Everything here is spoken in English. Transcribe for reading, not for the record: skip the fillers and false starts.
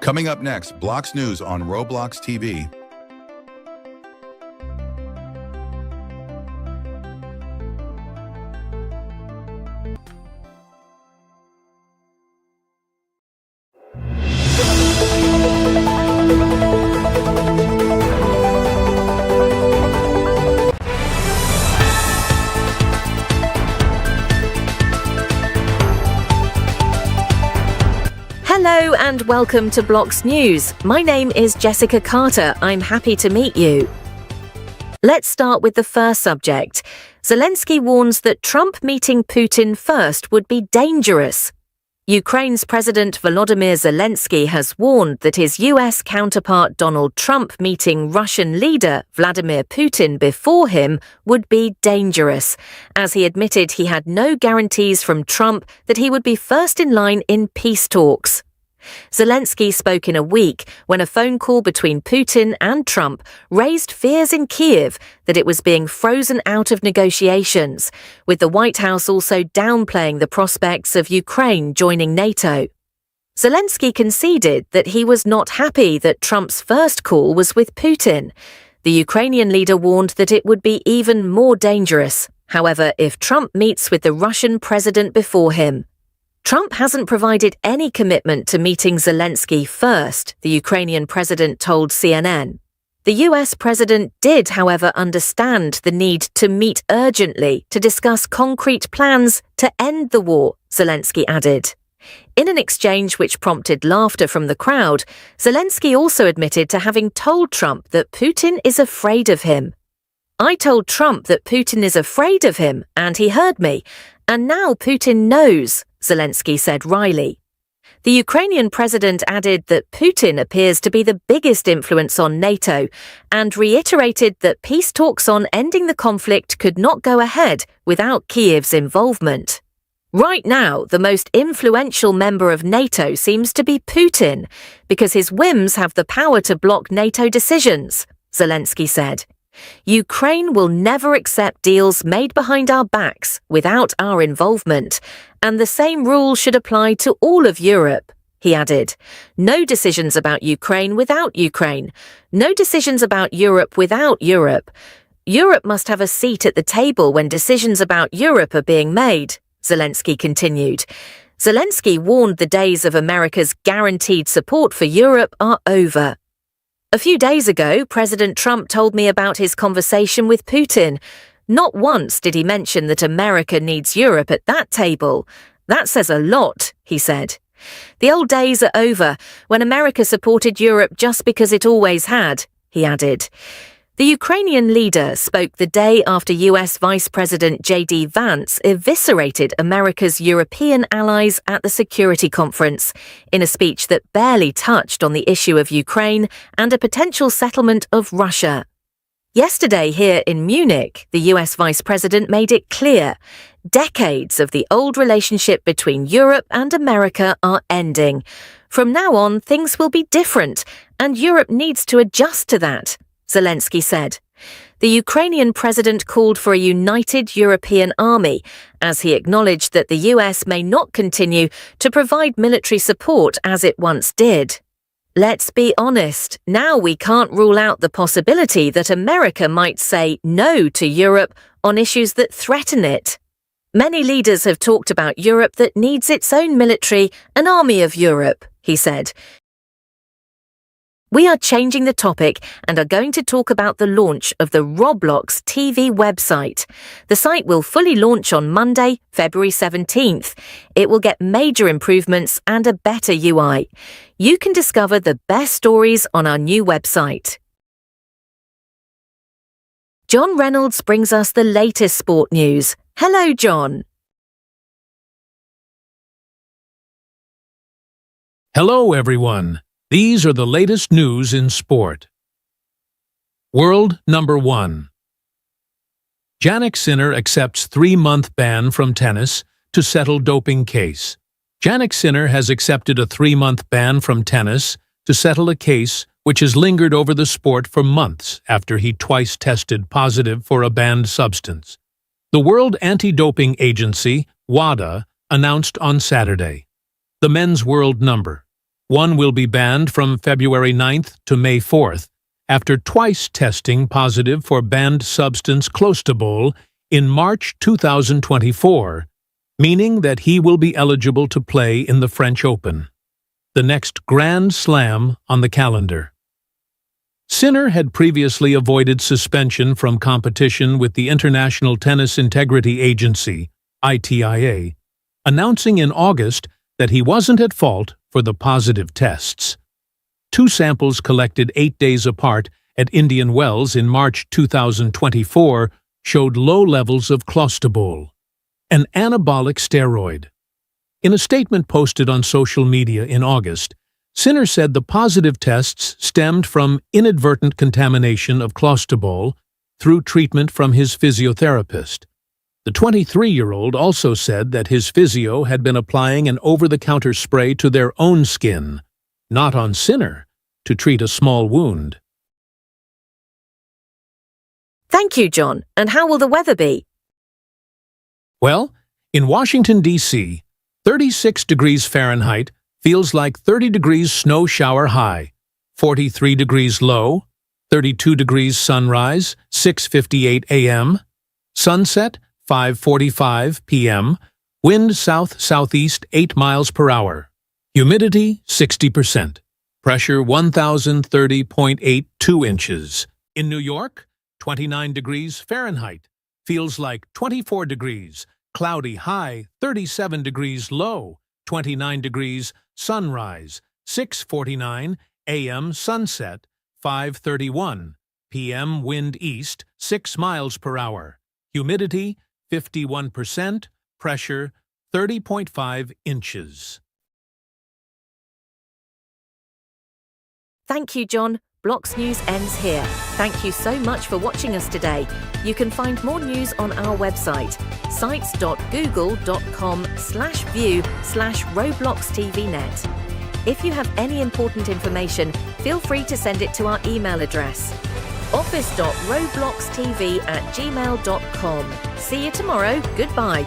Coming up next, Blox News on Roblox TV. Hello and welcome to Blox News. My name is Jessica Carter. I'm happy to meet you. Let's start with the first subject. Zelensky warns that Trump meeting Putin first would be dangerous. Ukraine's President Volodymyr Zelensky has warned that his US counterpart Donald Trump meeting Russian leader Vladimir Putin before him would be dangerous, as he admitted he had no guarantees from Trump that he would be first in line in peace talks. Zelensky spoke in a week when a phone call between Putin and Trump raised fears in Kyiv that it was being frozen out of negotiations, with the White House also downplaying the prospects of Ukraine joining NATO. Zelensky conceded that he was not happy that Trump's first call was with Putin. The Ukrainian leader warned that it would be even more dangerous, however, if Trump meets with the Russian president before him. Trump hasn't provided any commitment to meeting Zelensky first, the Ukrainian president told CNN. The US president did, however, understand the need to meet urgently to discuss concrete plans to end the war, Zelensky added. In an exchange which prompted laughter from the crowd, Zelensky also admitted to having told Trump that Putin is afraid of him. "I told Trump that Putin is afraid of him, and he heard me, and now Putin knows," Zelensky said wryly. The Ukrainian president added that Putin appears to be the biggest influence on NATO and reiterated that peace talks on ending the conflict could not go ahead without Kyiv's involvement. Right now, the most influential member of NATO seems to be Putin, because his whims have the power to block NATO decisions, Zelensky said. Ukraine will never accept deals made behind our backs without our involvement, and the same rule should apply to all of Europe, he added. No decisions about Ukraine without Ukraine. No decisions about Europe without Europe. Europe must have a seat at the table when decisions about Europe are being made, Zelensky continued. Zelensky warned the days of America's guaranteed support for Europe are over. "A few days ago, President Trump told me about his conversation with Putin. Not once did he mention that America needs Europe at that table. That says a lot," he said. "The old days are over, when America supported Europe just because it always had," he added. The Ukrainian leader spoke the day after US Vice President J.D. Vance eviscerated America's European allies at the Security Conference, in a speech that barely touched on the issue of Ukraine and a potential settlement of Russia. Yesterday here in Munich, the US Vice President made it clear decades of the old relationship between Europe and America are ending. From now on, things will be different, and Europe needs to adjust to that, Zelensky said. The Ukrainian president called for a united European army, as he acknowledged that the US may not continue to provide military support as it once did. "Let's be honest, now we can't rule out the possibility that America might say no to Europe on issues that threaten it. Many leaders have talked about Europe that needs its own military, an army of Europe," he said. "We are changing the topic and are going to talk about the launch of the Roblox TV website. The site will fully launch on Monday, February 17th. It will get major improvements and a better UI. You can discover the best stories on our new website." John Reynolds brings us the latest sport news. Hello, John. Hello, everyone. These are the latest news in sport. World number 1. Jannik Sinner accepts 3-month ban from tennis to settle doping case. Jannik Sinner has accepted a 3-month ban from tennis to settle a case which has lingered over the sport for months after he twice tested positive for a banned substance. The World Anti-Doping Agency, WADA, announced on Saturday. The men's world number one will be banned from February 9th to May 4th after twice testing positive for banned substance clostebol in March 2024, meaning that he will be eligible to play in the French Open, the next Grand Slam on the calendar. Sinner had previously avoided suspension from competition with the International Tennis Integrity Agency, ITIA, announcing in August that he wasn't at fault for the positive tests. Two samples collected 8 days apart at Indian Wells in March 2024 showed low levels of clostebol, an anabolic steroid. In a statement posted on social media in August, Sinner said the positive tests stemmed from inadvertent contamination of clostebol through treatment from his physiotherapist. The 23-year-old also said that his physio had been applying an over-the-counter spray to their own skin, not on Sinner, to treat a small wound. Thank you, John. And how will the weather be? Well, in Washington, D.C., 36 degrees Fahrenheit feels like 30 degrees snow shower high, 43 degrees low, 32 degrees sunrise, 6:58 a.m., sunset, 5:45 p.m., wind south-southeast 8 miles per hour, humidity 60%, pressure 1,030.82 inches. In New York, 29 degrees Fahrenheit, feels like 24 degrees, cloudy high, 37 degrees low, 29 degrees, sunrise, 6:49 a.m. sunset, 5:31 p.m. wind east, 6 miles per hour, humidity 51%, pressure 30.5 inches. Thank you, John. Blocks News ends here. Thank you so much for watching us today. You can find more news on our website, sites.google.com/view/RobloxTVNet. If you have any important information, feel free to send it to our email address, office.robloxtv@gmail.com. See you tomorrow. Goodbye.